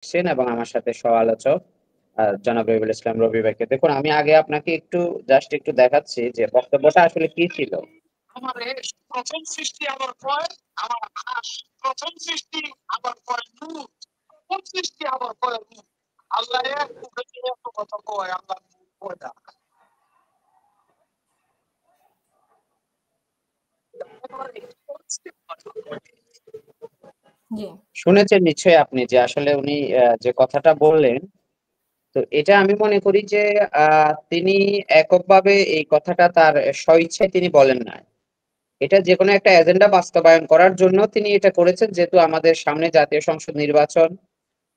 আসছেন এবং আমার সাথে সহ-আলোচক জনাব রবিউল ইসলাম রবি ভাইকে। দেখুন, আমি আগে আপনাকে জাস্ট একটু দেখাচ্ছি যে বক্তব্যটা আসলে কি ছিল। আমাদের প্রথম সৃষ্টি আবার কয় আমার আকাশ, প্রথম সৃষ্টি আবার কয় নূর, প্রথম সৃষ্টি আবার কয় নূর। আল্লাহ এক মুখে এত কথা কয়, আল্লাহ কয়টা? জি। শুনেছেন নিশ্চয়ই আপনি যে আসলে উনি যে কথাটা বললেন, তো এটা আমি মনে করি যে তিনি এককভাবে এই কথাটা তার স্বইচ্ছায় তিনি বলেন নাই। এটা যেকোনো একটা এজেন্ডা বাস্তবায়ন করার জন্য তিনি এটা করেছেন, যেহেতু আমাদের সামনে জাতীয় সংসদ নির্বাচন।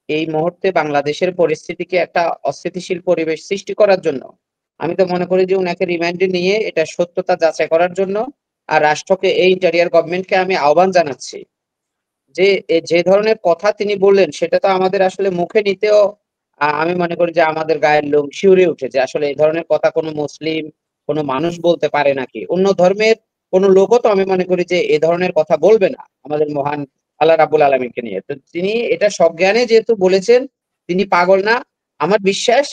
এই মুহূর্তে বাংলাদেশের পরিস্থিতিকে একটা অস্থিতিশীল পরিবেশ সৃষ্টি করার জন্য আমি তো মনে করি যে উনাকে রিমান্ডে নিয়ে এটা সত্যতা যাচাই করার জন্য আর রাষ্ট্রকে এই ইন্টেরিয়র গভর্নমেন্টকে আমি আহ্বান জানাচ্ছি যে যে ধরনের কথা তিনি বললেন সেটা তো আমাদের আসলে মুখে নিতেও আমি মনে করি যে আমাদের গায়ের লোম শিউরে উঠে যে আসলে এই ধরনের কথা কোনো মুসলিম কোনো মানুষ বলতে পারে নাকি। অন্য ধর্মের কোনো লোকও তো আমি মনে করি যে এ ধরনের কথা বলবে না আমাদের মহান আল্লাহ রাব্বুল আলামিনকে নিয়ে। তো তিনি এটা সজ্ঞানে যেহেতু বলেছেন, তিনি পাগল না। আমার বিশ্বাস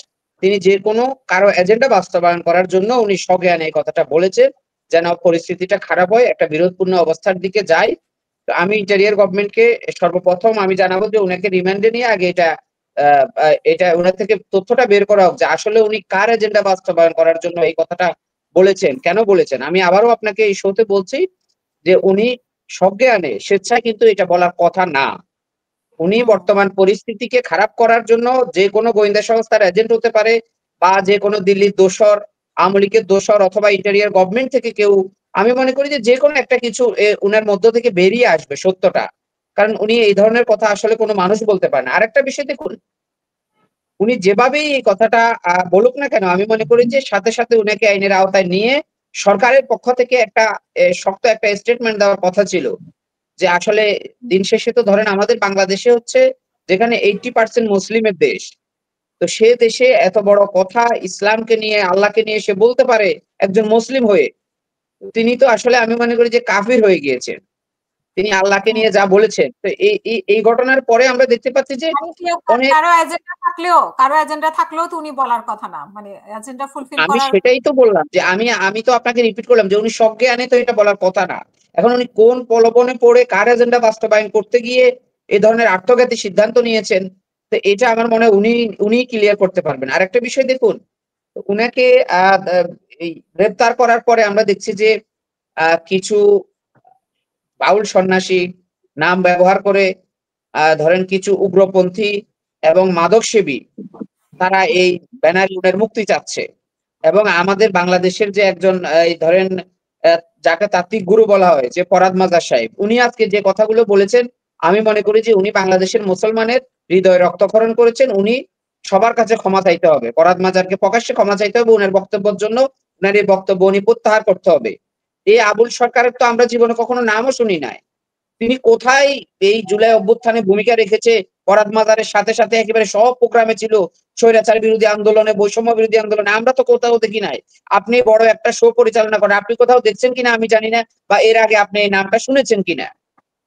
তিনি যে কোনো কারো এজেন্ডা বাস্তবায়ন করার জন্য উনি সজ্ঞানে এই কথাটা বলেছেন, যেন পরিস্থিতিটা খারাপ হয়, একটা বিরোধপূর্ণ অবস্থার দিকে যায়। তো আমি ইন্টেরিয়র গভর্নমেন্টকে সর্বপ্রথম আমি জানাবো যে উনাকে রিমান্ডে নিয়ে আগে এটা উনার থেকে তথ্যটা বের করা হোক যে আসলে উনি কার এজেন্ডা বাস্তবায়ন করার জন্য এই কথাটা বলেছেন, কেন বলেছেন। আমি আবারও আপনাকে এই শোতে বলছি যে উনি সজ্ঞানে স্বেচ্ছায় কিন্তু এটা বলার কথা না। উনি বর্তমান পরিস্থিতিকে খারাপ করার জন্য যে কোনো গোয়েন্দা সংস্থার এজেন্ট হতে পারে বা যে কোনো দিল্লির দোসর, আওয়ামী লীগের দোসর অথবা ইন্টেরিয়র গভর্নমেন্ট থেকে কেউ, আমি মনে করি যে কোনো একটা কিছু উনার মধ্য থেকে বেরিয়ে আসবে সত্যটা। কারণ উনি এই ধরনের কথা আসলে কোনো মানুষ বলতে পারে না। আরেকটা বিষয় দেখুন, উনি যেভাবেই এই কথাটা বলুক না কেন, আমি মনে করি যে সাথে সাথে উনাকে আইনের আওতায় নিয়ে সরকারের পক্ষ থেকে একটা শক্ত একটা স্টেটমেন্ট দেওয়ার কথা ছিল যে আসলে দিন শেষে তো ধরেন আমাদের বাংলাদেশে হচ্ছে যেখানে 80% মুসলিমের দেশ। তো সে দেশে এত বড় কথা ইসলামকে নিয়ে আল্লাহকে নিয়ে সে বলতে পারে একজন মুসলিম হয়ে। তিনি তো আসলে আমি মনে করি যে কাফির হয়ে গিয়েছেন। তিনি আল্লাহকে নিয়ে যা বলেছেন। তো এই ঘটনার পরে আমরা দেখতে পাচ্ছি যে অনেক কারো এজেন্ডা থাকলেও তো উনি বলার কথা না, মানে এজেন্ডা ফুলফিল আমি করার। সেটাই তো বললাম যে আমি তো আপনাকে রিপিট করলাম যে উনি সজ্ঞানে তো এটা বলার কথা না। এখন উনি কোন প্রলোভনে পড়ে কার এজেন্ডা বাস্তবায়ন করতে গিয়ে এই ধরনের আত্মঘাতী সিদ্ধান্ত নিয়েছেন, তো এটা আমার মনে হয় উনিই ক্লিয়ার করতে পারবেন। আরেকটা বিষয় দেখুন, উনাকে এই গ্রেফতার করার পরে আমরা দেখছি যে কিছু বাউল সন্ন্যাসী নাম ব্যবহার করে ধরেন কিছু উগ্রপন্থী এবং মাদকসেবী তারা এই ব্যানার ইউনের মুক্তি চাচ্ছে। এবং আমাদের বাংলাদেশের যে একজন এই ধরেন যাকে তাত্ত্বিক গুরু বলা হয় যে ফরাদ মাজার সাহেব, উনি আজকে যে কথাগুলো বলেছেন, আমি মনে করি যে উনি বাংলাদেশের মুসলমানের হৃদয়ে রক্তক্ষরণ করেছেন। উনি সবার কাছে ক্ষমা চাইতে হবে, ফরাদ মাজারকে প্রকাশ্যে ক্ষমা চাইতে হবে। উনার বক্তব্যের জন্য উনার এই বক্তব্য উনি প্রত্যাহার করতে হবে। এই আবুল সরকারের তো আমরা জীবনে কখনো নামও শুনি নাই। তিনি কোথায় এই জুলাই অভ্যুত্থানে ভূমিকা রেখেছে, ফরহাদ মাজারের সাথে সাথে একেবারে সব প্রোগ্রামে ছিল, স্বৈরাচার বিরোধী আন্দোলনে, বৈষম্য বিরোধী আন্দোলনে, আমরা তো কোথাও দেখি নাই। আপনি বড় একটা শো পরিচালনা করেন, আপনি কোথাও দেখছেন কিনা আমি জানি না, বা এর আগে আপনি এই নামটা শুনেছেন কিনা।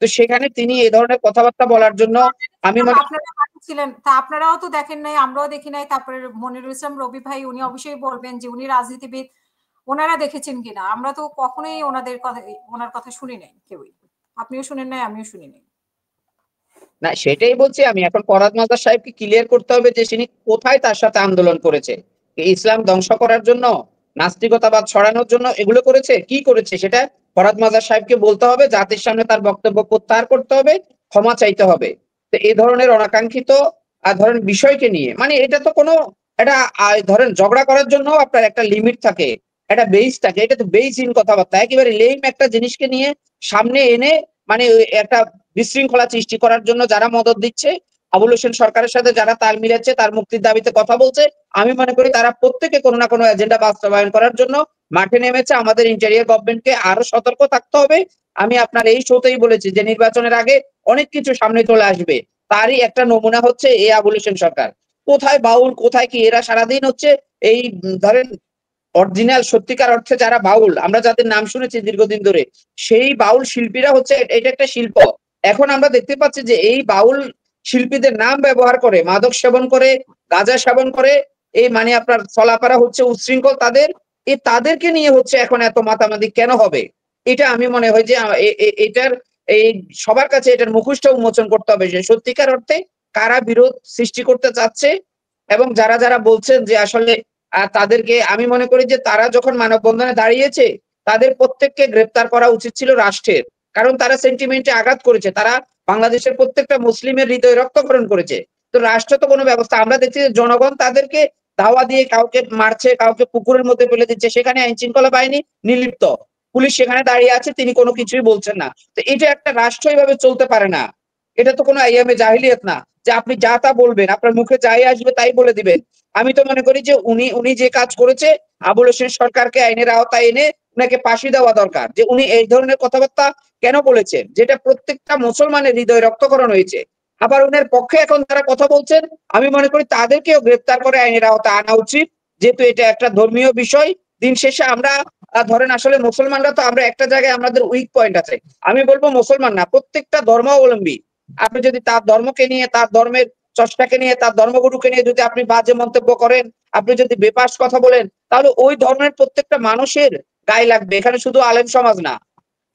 তো সেখানে তিনি এই ধরনের কথাবার্তা বলার জন্য আমি মনে ছিলেন তা আপনারাও তো দেখেন নাই, আমরাও দেখি নাই। তারপরে মনিরুল ইসলাম রবি ভাই উনি অবশ্যই বলবেন যে উনি রাজনীতিবিদ, ওনারা দেখেছেন কিনা। আমরা তো কখনোই ওনার কথা শুনি নাই কেউই। আপনিও শুনেন নাই, আমিও শুনি নাই। না, সেটাই বলছি আমি। এখন ফরহাদ মাজার সাহেবকে ক্লিয়ার করতে হবে যে তিনি কোথায় তার সাথে আন্দোলন করেছে। ইসলাম ধ্বংস করার জন্য, নাস্তিকতাবাদ ছড়ানোর জন্য এগুলো করেছে, কি করেছে সেটা ফরহাদ মাজার সাহেবকে বলতে হবে, জাতির সামনে তার বক্তব্য প্রত্যাহার করতে হবে, ক্ষমা চাইতে হবে। তো এই ধরনের অনাকাঙ্ক্ষিত ধরেন বিষয়কে নিয়ে, মানে এটা তো কোনো এটা ধরেন ঝগড়া করার জন্য আপনার একটা লিমিট থাকে, একটা বেস থাকে। এটা তো বেসহীন কথাবার্তা, একেবারে লেম একটা জিনিসকে নিয়ে সামনে এনে মানে একটা বিশৃঙ্খলা সৃষ্টি করার জন্য যারা মদত দিচ্ছে, আবুল হোসেন সরকারের সাথে যারা তাল মিলাচ্ছে, তার মুক্তির দাবিতে কথা বলছে, আমি মনে করি তারা প্রত্যেকে কোনো না কোনো এজেন্ডা বাস্তবায়ন করার জন্য মাঠে নেমেছে। আমাদের ইন্টেরিয়র গভর্নমেন্টকে আরো সতর্ক থাকতে হবে। আমি আপনার এই শোতেই বলেছি যে নির্বাচনের আগে অনেক কিছু সামনে চলে আসবে, তারই একটা নমুনা হচ্ছে এই আবুল হোসেন সরকার। কোথায় বাউল কোথায় কি, এরা সারাদিন হচ্ছে এই ধরেন অরিজিনাল সত্যিকার অর্থে যারা বাউল, আমরা যাদের নাম শুনেছি দীর্ঘদিন ধরে, সেই বাউল শিল্পীরা হচ্ছে এটা একটা শিল্প। এখন আমরা দেখতে পাচ্ছি যে এই বাউল শিল্পীদের নাম ব্যবহার করে মাদক সেবন করে, গাঁজা সেবন করে, এই মানে আপনার চলাফেরা হচ্ছে উচ্ছৃঙ্খল তাদের, এই তাদেরকে নিয়ে হচ্ছে এখন এত মাতামাতি কেন হবে? এটা আমি মনে হয় যে এটার এই সবার কাছে এটার মুখোশটা উন্মোচন করতে হবে যে সত্যিকার অর্থে কারা বিরোধ সৃষ্টি করতে চাচ্ছে, এবং যারা যারা বলছেন যে আসলে তাদেরকে আমি মনে করি যে তারা যখন মানববন্ধনে দাঁড়িয়েছে তাদের প্রত্যেককে গ্রেপ্তার করা উচিত ছিল রাষ্ট্রের, কারণ তারা সেন্টিমেন্টে আঘাত করেছে, তারা বাংলাদেশের প্রত্যেকটা মুসলিমের হৃদয়ে রক্তক্ষরণ করেছে। তো রাষ্ট্র তো কোনো ব্যবস্থা, আমরা দেখছি যে জনগণ তাদেরকে ধাওয়া দিয়ে কাউকে মারছে, কাউকে পুকুরের মধ্যে ফেলে দিচ্ছে, সেখানে আইন শৃঙ্খলা বাহিনী নির্লিপ্ত, পুলিশ সেখানে দাঁড়িয়ে আছে, তিনি কোনো কিছুই বলছেন না। তো এটা একটা রাষ্ট্র এইভাবে চলতে পারে না। এটা তো কোনো আইয়ামে জাহিলিয়াত না যে আপনি যা তা বলবেন, আপনার মুখে যাই আসবে তাই বলে দিবেন। আমি তো মনে করি যে উনি যে কাজ করেছে, আবুল হোসেন সরকারকে আইনের আওতায় এনে উনাকে ফাঁসি দেওয়া দরকার, যে উনি এই ধরনের কথাবার্তা কেন বলেছেন, যেটা প্রত্যেকটা মুসলমানের হৃদয়ে রক্তক্ষরণ হয়েছে। আবার উনার পক্ষে এখন যারা কথা বলছেন, আমি মনে করি তাদেরকেও গ্রেপ্তার করে আইনের আওতায় আনা উচিত, যেহেতু এটা একটা ধর্মীয় বিষয়। দিন শেষে আমরা ধরেন আসলে মুসলমানরা তো আমরা একটা জায়গায় আমাদের উইক পয়েন্ট আছে, আমি বলবো মুসলমান না, প্রত্যেকটা ধর্মাবলম্বী আপনি যদি তার ধর্মকে নিয়ে, তার ধর্মের চর্চাকে নিয়ে, তার ধর্মগুরুকে নিয়ে যদি আপনি বাজে মন্তব্য করেন, আপনি যদি বেপাস কথা বলেন, তাহলে ওই ধর্মের প্রত্যেকটা মানুষের গায়ে লাগবে। এখানে শুধু আলেম সমাজ না,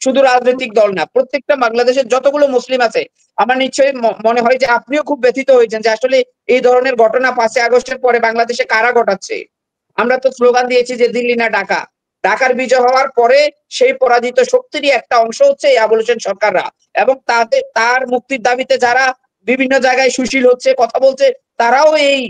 শুধু রাজনৈতিক দল না, প্রত্যেকটা বাংলাদেশের যতগুলো মুসলিম আছে, আমার নিশ্চয়ই মনে হয় যে আপনিও খুব ব্যথিত হয়েছেন যে আসলে এই ধরনের ঘটনা 5ই আগস্টের পরে বাংলাদেশে কারা ঘটাচ্ছে। আমরা তো স্লোগান দিয়েছি যে দিল্লি না ঢাকা, ঢাকার বিজয় হওয়ার পরে সেই পরাজিত শক্তিরই একটা অংশ হচ্ছে এই আবুল হোসেন সরকাররা, এবং তার মুক্তির দাবিতে যারা বিভিন্ন জায়গায় সুশীল হচ্ছে, কথা বলছে, তারাও এই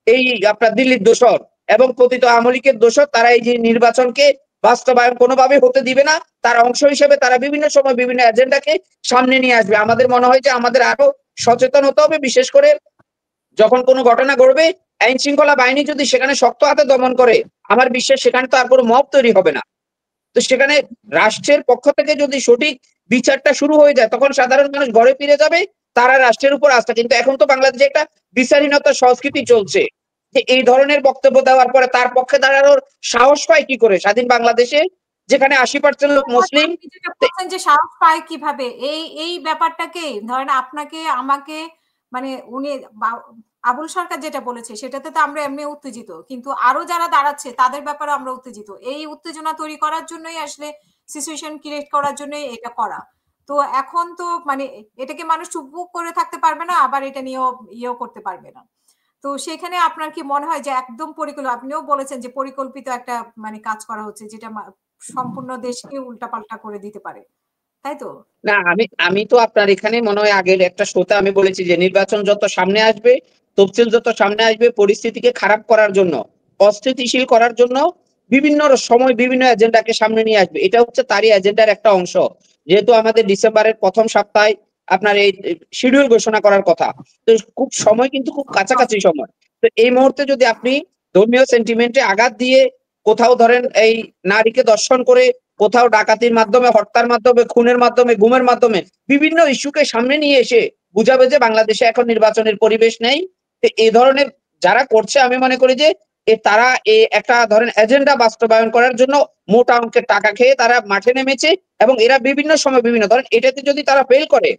এই আপনার দিল্লির দোসর এবং পতিত আওয়ামী লীগের দোসর। তারা এই যে নির্বাচনকে বাস্তবায়ন কোনোভাবে হতে দিবে না, তার অংশ হিসেবে তারা বিভিন্ন সময় বিভিন্ন এজেন্ডাকে সামনে নিয়ে আসবে। আমাদের মনে হয় যে আমাদের আরো সচেতন হতে হবে, বিশেষ করে যখন কোনো ঘটনা ঘটবে, আইন শৃঙ্খলা বাহিনী যদি সেখানে শক্ত হাতে দমন করে, আমার বিশ্বাস সেখানে তো আর কোনো মব তৈরি হবে না। তো সেখানে রাষ্ট্রের পক্ষ থেকে যদি সঠিক বিচারটা শুরু হয়ে যায়, তখন সাধারণ মানুষ ঘরে ফিরে যাবে, তারা রাষ্ট্রের উপর আস্থা। কিন্তু এখন তো বাংলাদেশে একটা বিচারহীনতার সংস্কৃতি চলছে, যে এই ধরনের বক্তব্য দেওয়ার পরে তার পক্ষে দাঁড়ানোর সাহস পায় কি করে স্বাধীন বাংলাদেশে, যেখানে 80% লোক মুসলিম। যে সাহস পায় কিভাবে, এই ব্যাপারটাকে ধরেন আপনাকে আমাকে মানে উনি আবুল সরকার যেটা বলেছে সেটাতে তো আমরা এমনি উত্তেজিত, কিন্তু আরো যারা দাঁড়াচ্ছে তাদের ব্যাপারে আমরা উত্তেজিত। এই উত্তেজনা তৈরি করার জন্যই আসলে সিচুয়েশন ক্রিয়েট করার জন্যই এটা করা। তো এখন তো মানে এটাকে মানুষ চুপ করে থাকতে পারবে না, আবার এটা নিয়েও ইয়েও করতে পারবে না। তো সেখানে আপনার কি মনে হয় যে একদম আপনিও বলেছেন যে পরিকল্পিত একটা মানে কাজ করা হচ্ছে, যেটা সম্পূর্ণ দেশকে উল্টাপাল্টা করে দিতে পারে, তাই তো? না, আমি তো আপনার এখানে মনে হয় আগের একটা শোতে আমি বলেছি যে নির্বাচন যত সামনে আসবে, তফসিল যত সামনে আসবে, পরিস্থিতিকে খারাপ করার জন্য, অস্থিতিশীল করার জন্য বিভিন্ন সময় বিভিন্ন এজেন্ডাকে সামনে নিয়ে আসবে। এটা হচ্ছে তারই এজেন্ডার একটা অংশ। যেহেতু আমাদের ডিসেম্বরের প্রথম সপ্তাহে আপনার এই শিডিউল ঘোষণা করার কথা, তো খুব সময় কিন্তু খুব কাছাকাছি সময়। তো এই মুহূর্তে যদি আপনি ধর্মীয় সেন্টিমেন্টে আঘাত দিয়ে কোথাও ধরেন এই নারীকে দর্শন করে, কোথাও ডাকাতির মাধ্যমে, হত্যার মাধ্যমে, খুনের মাধ্যমে, গুমের মাধ্যমে বিভিন্ন ইস্যুকে সামনে নিয়ে এসে বুঝাবে যে বাংলাদেশে এখন নির্বাচনের পরিবেশ নেই, এই ধরনের যারা করছে, আমি মনে করি যে তারা একটা ধরেন এজেন্ডা বাস্তবায়ন করার জন্য মোটা অঙ্কের টাকা খেয়ে তারা মাঠে নেমেছে, এবং এরা বিভিন্ন সময় বিভিন্ন ধরেন এটাতে যদি তারা ফেল করে,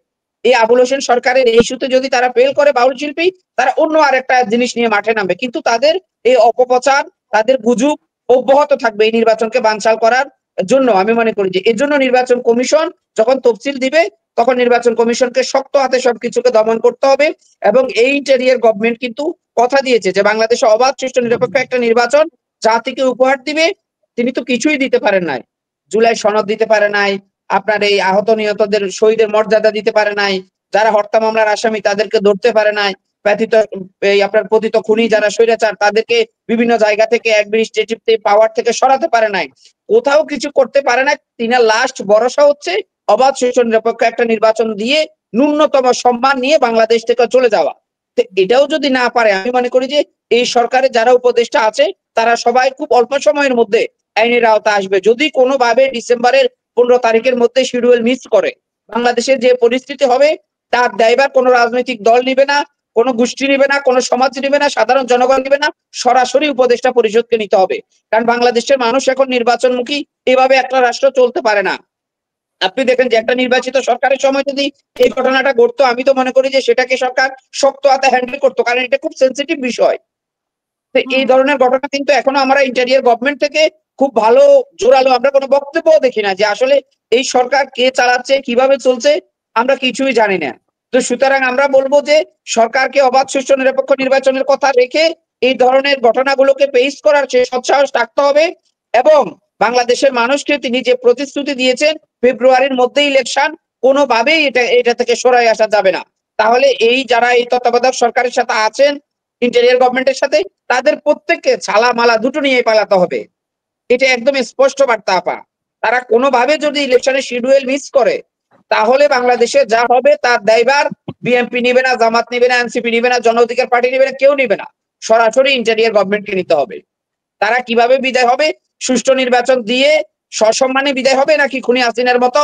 এই আবুল হোসেন সরকারের এই ইস্যুতে যদি তারা ফেল করে বাউল শিল্পী, তারা অন্য আরেকটা জিনিস নিয়ে মাঠে নামবে। কিন্তু তাদের এই অপপ্রচার, তাদের গুজব অব্যাহত থাকবে এই নির্বাচনকে বানচাল করার জন্য। আমি মনে করি যে এর জন্য নির্বাচন কমিশন যখন তফসিল দিবে, তখন নির্বাচন কমিশনকে শক্ত হাতে সবকিছুকে দমন করতে হবে। এবং এই ইন্টেরিয়র গভর্নমেন্ট কিন্তু কথা দিয়েছে যে বাংলাদেশে অবাধ, সুষ্ঠু, নিরপেক্ষ একটা নির্বাচন জাতিকে উপহার দিবে। তিনি তো কিছুই দিতে পারেন নাই, জুলাই সনদ দিতে পারে নাই, আপনার এই আহত নিহতদের শহীদের মর্যাদা দিতে পারে নাই, যারা হত্যা মামলার আসামি তাদেরকে ধরতে পারে নাই, ব্যতীত এই আপনার পতিত খুনি যারা স্বৈরাচার তাদেরকে বিভিন্ন জায়গা থেকে অ্যাডমিনিস্ট্রেটিভ পাওয়ার থেকে সরাতে পারে নাই, কোথাও কিছু করতে পারে না। তিনার লাস্ট ভরসা হচ্ছে অবাধ, সুষ্ঠু, নিরপেক্ষ একটা নির্বাচন দিয়ে ন্যূনতম সম্মান নিয়ে বাংলাদেশ থেকে চলে যাওয়া। তো এটাও যদি না পারে, আমি মনে করি যে এই সরকারের যারা উপদেষ্টা আছে তারা সবাই খুব অল্প সময়ের মধ্যে আইনের আওতায় আসবে। যদি কোনোভাবে ডিসেম্বরের 15 তারিখের মধ্যে শিডিউল মিস করে, বাংলাদেশের যে পরিস্থিতি হবে তার দায়ভার কোনো রাজনৈতিক দল নিবে না, কোনো গোষ্ঠী নিবে না, কোনো সমাজ নিবে না, সাধারণ জনগণ নিবে না, সরাসরি উপদেষ্টা পরিষদকে নিতে হবে। কারণ বাংলাদেশের মানুষ এখন নির্বাচনমুখী, এভাবে একটা রাষ্ট্র চলতে পারে না। আপনি দেখেন যে একটা নির্বাচিত সরকারের সময় যদি এই ঘটনাটা ঘটতো, আমি তো মনে করি যে সেটাকে সরকার শক্ত হাতে হ্যান্ডেল করতো, কারণ এটা খুব সেন্সিটিভ বিষয়। তো এই ধরনের ঘটনা কিন্তু এখনো আমরা ইন্টেরিয়র গভর্নমেন্ট থেকে খুব ভালো জোরালো আমরা কোনো বক্তব্য দেখি না, যে আসলে এই সরকার কে চালাচ্ছে, কিভাবে চলছে, আমরা কিছুই জানি না। তো সুতরাং আমরা বলবো যে সরকারকে অবাধ, সুষ্ঠু, নিরপেক্ষ নির্বাচনের কথা রেখে এই ধরনের ঘটনাগুলোকে পেশ করার সে সৎসাহস থাকতে হবে, এবং বাংলাদেশের মানুষকে তিনি যে প্রতিশ্রুতি দিয়েছেন ফেব্রুয়ারির মধ্যে ইলেকশন, কোনোভাবেই এটা থেকে সরাই আসা যাবে না। তাহলে এই যারা এই তত্ত্বাবধায়ক সরকারের সাথে আছেন, ইন্টেরিয়র গভর্নমেন্টের সাথে, তাদের প্রত্যেককে ছালা মালা দুটো নিয়ে পালাতে হবে। এটা একদম স্পষ্ট বার্তা আপা। তারা কোনোভাবে যদি ইলেকশনের শিডিউল মিস করে, তাহলে বাংলাদেশে যা হবে তার দায়ভার বিএনপি নিবে না, জামাত নিবে না, এনসিপি নিবে না, জন অধিকার পার্টি নিবে না, কেউ নিবে না। সরাসরি ইন্টেরিয়র গভর্নমেন্টকে নিতে হবে। তারা কিভাবে বিদায় হবে, সুষ্ঠু নির্বাচন দিয়ে সসম্মানে বিদায় হবে, নাকি খুনি হাসিনার মতো